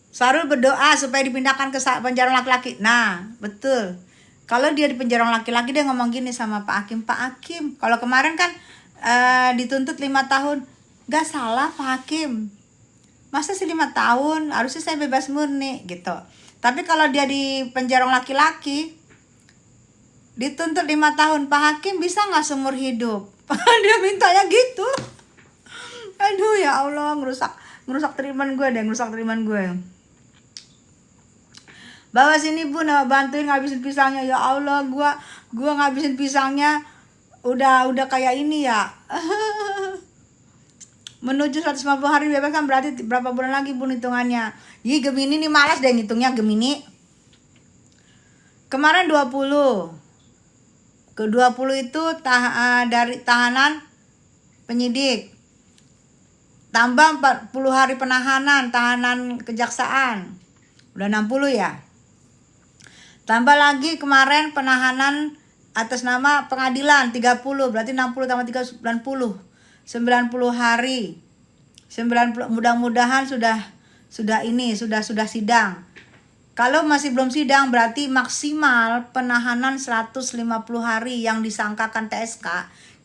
Sarul berdoa supaya dipindahkan ke penjara laki-laki. Nah betul. Kalau dia di penjara laki-laki dia ngomong gini sama Pak Hakim. Pak Hakim, kalau kemarin kan dituntut 5 tahun. Gak salah Pak Hakim. Masa sih 5 tahun? Harusnya saya bebas murni gitu. Tapi kalau dia di penjara laki-laki dituntut 5 tahun, Pak Hakim bisa nggak seumur hidup? Dia mintanya gitu. Aduh ya Allah, ngerusak teriman gue deh, ngerusak teriman gue. Bawa sini Bun, bantuin ngabisin pisangnya. Ya Allah, gua ngabisin pisangnya udah kayak ini ya. Menuju 150 hari bebas kan berarti berapa bulan lagi Bun hitungannya? Ih Gemini nih malas deh ngitungnya Gemini. Kemarin 20. Ke 20 itu dari tahanan penyidik. Tambah 40 hari penahanan, tahanan kejaksaan. Udah 60 ya. Tambah lagi kemarin penahanan atas nama pengadilan 30, berarti 60 tambah 3 90. 90 hari. 90 mudah-mudahan sudah sidang. Kalau masih belum sidang berarti maksimal penahanan 150 hari yang disangkakan TSK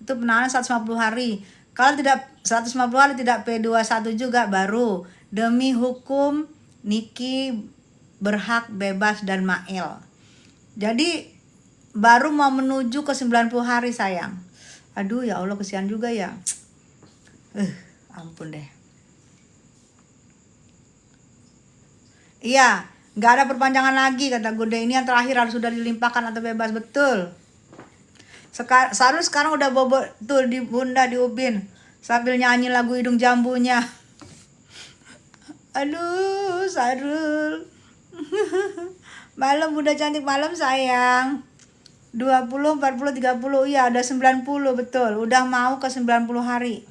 itu penahanan 150 hari. Kalau tidak 150 hari tidak P21 juga baru demi hukum Niki berhak bebas dan Mail. Jadi baru mau menuju ke 90 hari sayang. Aduh ya Allah kesian juga ya. Ampun deh. Iya. Nggak ada perpanjangan lagi kata Gude, ini yang terakhir harus sudah dilimpahkan atau bebas. Betul. Sarul sekarang udah bobo tuh di Bunda di Ubin sambil nyanyi lagu hidung jambunya. Aduh Sarul. Malam Bunda cantik malam sayang. 20, 40, 30, iya ada 90 betul. Udah mau ke 90 hari.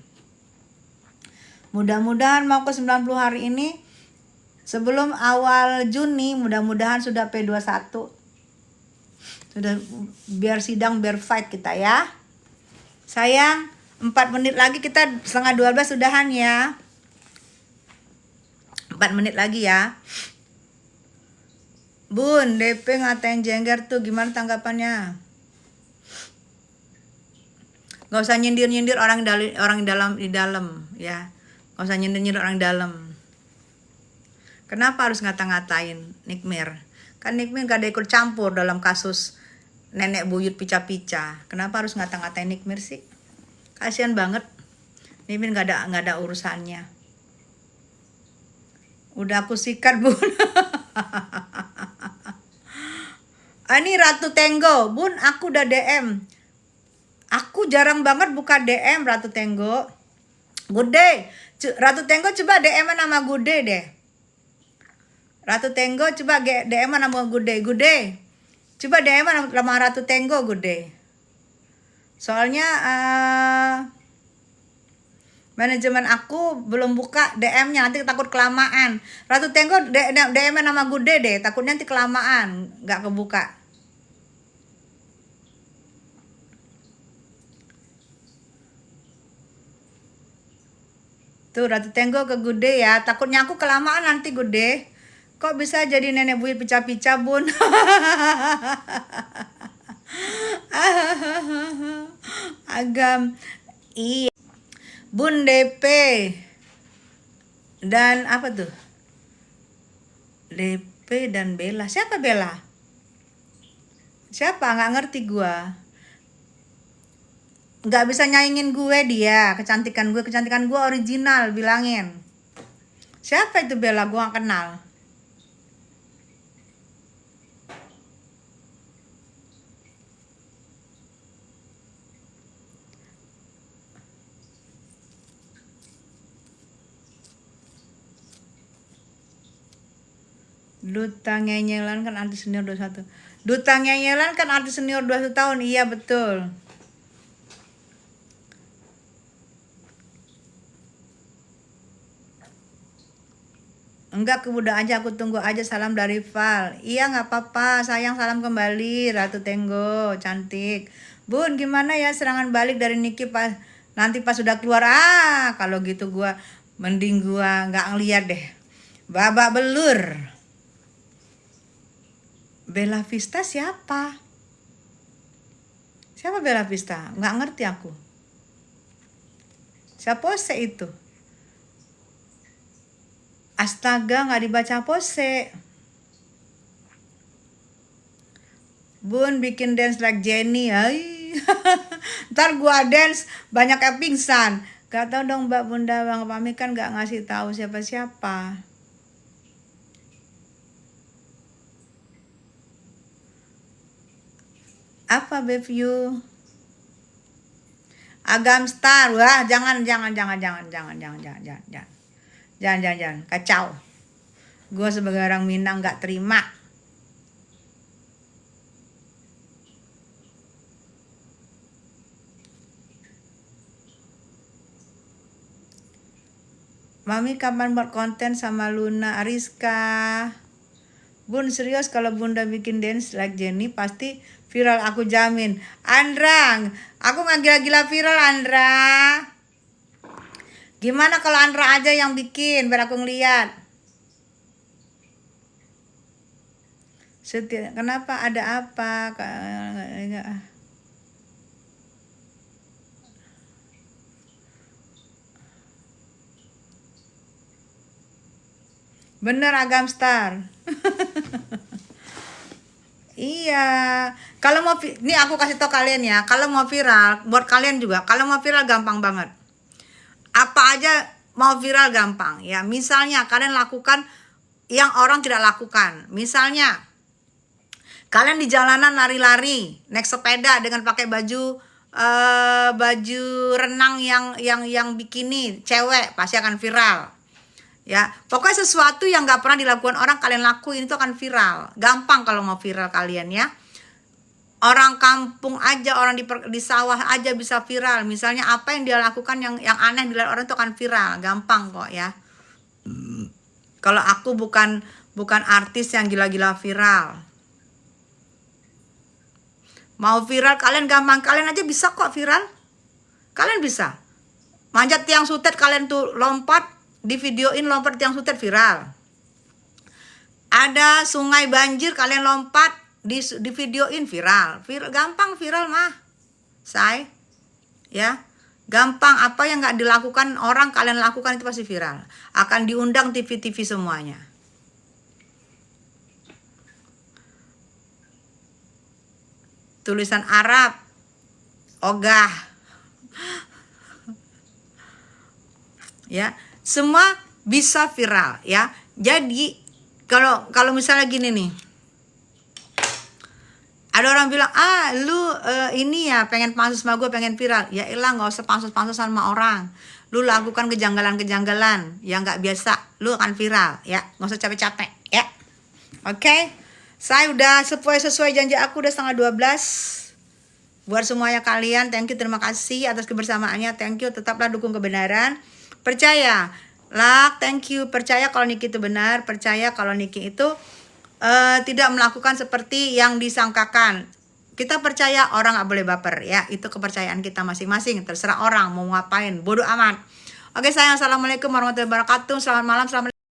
Mudah-mudahan mau ke 90 hari ini. Sebelum awal Juni mudah-mudahan sudah P21. Sudah biar sidang biar fight kita ya. Sayang, 4 menit lagi kita setengah 12 sudahan ya. 4 menit lagi ya. Bun, DP ngatain jengger tuh gimana tanggapannya? Gak usah nyindir-nyindir orang di dalam ya. Gak usah nyindir-nyindir orang dalam. Kenapa harus ngata-ngatain Nikmir? Kan Nikmir gak ada ikut campur dalam kasus nenek buyut pica-pica. Kenapa harus ngata-ngatain Nikmir sih? Kasian banget. Nikmir gak ada urusannya. Udah aku sikat Bun. Ini Ratu Tenggo. Bun aku udah DM. Aku jarang banget buka DM Ratu Tenggo. Gude. Ratu Tenggo coba DM nama Gude deh. Ratu Tenggo coba DM nama Gude. Coba DM nama Ratu Tenggo Gude. Soalnya manajemen aku belum buka DM-nya, nanti takut kelamaan. Ratu Tenggo DM nama Gude deh, takutnya nanti kelamaan nggak kebuka. Tuh Ratu Tenggo ke Gude ya, takutnya aku kelamaan nanti Gude. Kok bisa jadi nenek buyut pica-pica Bun? Agam. Iya. Bun DP. Dan apa tuh? DP dan Bella. Siapa Bella? Siapa? Nggak ngerti gua. Nggak bisa nyaingin gue dia. Kecantikan gue original, bilangin. Siapa itu Bella? Gua nggak kenal. Duta Ngenyelan kan artis senior 21. Duta Ngenyelan kan artis senior 21 tahun. Iya betul. Enggak, udah aja, aku tunggu aja salam dari Val. Iya nggak apa-apa, sayang, salam kembali Ratu Tenggo, cantik. Bun, gimana ya serangan balik dari Niki pas nanti pas sudah keluar? Kalau gitu gua mending gua nggak ngeliat deh. Babak belur. Bella Vista siapa? Siapa Bella Vista? Nggak ngerti aku. Siapa pose itu? Astaga, nggak dibaca pose. Bun bikin dance like Jenny. Ay. Ntar gua dance banyak yang pingsan. Gak tau dong Mbak Bunda, Bang Pami kan gak ngasih tahu siapa-siapa. Apa Babe you? Agam Star. Wah, jangan. Jangan. Kacau. Gue sebagai orang Minang gak terima. Mami kapan buat konten sama Luna Ariska? Bun serius kalau Bunda bikin dance like Jenny pasti viral, aku jamin. Andra, aku nggak gila-gila viral Andra. Gimana kalau Andra aja yang bikin biar aku ngeliat. Kenapa, ada apa? Bener Agam Star. Iya, kalau mau ini aku kasih tau kalian ya, kalau mau viral, buat kalian juga, kalau mau viral gampang banget. Apa aja mau viral gampang ya. Misalnya kalian lakukan yang orang tidak lakukan. Misalnya kalian di jalanan lari-lari, naik sepeda dengan pakai baju renang yang bikini, cewek pasti akan viral. Ya, pokoknya sesuatu yang gak pernah dilakukan orang kalian lakuin itu akan viral. Gampang kalau mau viral kalian ya. Orang kampung aja, orang di sawah aja bisa viral. Misalnya apa yang dia lakukan yang aneh dilihat orang itu akan viral. Gampang kok ya. Kalau aku bukan artis yang gila-gila viral. Mau viral kalian gampang, kalian aja bisa kok viral. Kalian bisa. Manjat tiang sutet kalian tuh lompat, di videoin lompat tiang sutet viral. Ada sungai banjir kalian lompat di videoin viral. Gampang viral mah. Say. Ya. Gampang, apa yang nggak dilakukan orang kalian lakukan itu pasti viral. Akan diundang TV-TV semuanya. Tulisan Arab. Ogah. Ya. Semua bisa viral ya. Jadi kalau misalnya gini nih, ada orang bilang lu ini ya pengen pansus sama gue, pengen viral. Ya elah, nggak usah pansus sama orang. Lu lakukan kejanggalan yang nggak biasa, lu akan viral ya. Nggak usah capek-capek ya. Oke. Saya udah sesuai janji aku, udah 11:30. Buat semuanya kalian, thank you, terima kasih atas kebersamaannya, thank you. Tetaplah dukung kebenaran. Percaya, thank you. Percaya kalau Niki itu benar. Percaya kalau Niki itu tidak melakukan seperti yang disangkakan. Kita percaya, orang gak boleh baper ya. Itu kepercayaan kita masing-masing. Terserah orang mau ngapain, bodoh amat. Oke sayang, assalamualaikum warahmatullahi wabarakatuh. Selamat malam, selamat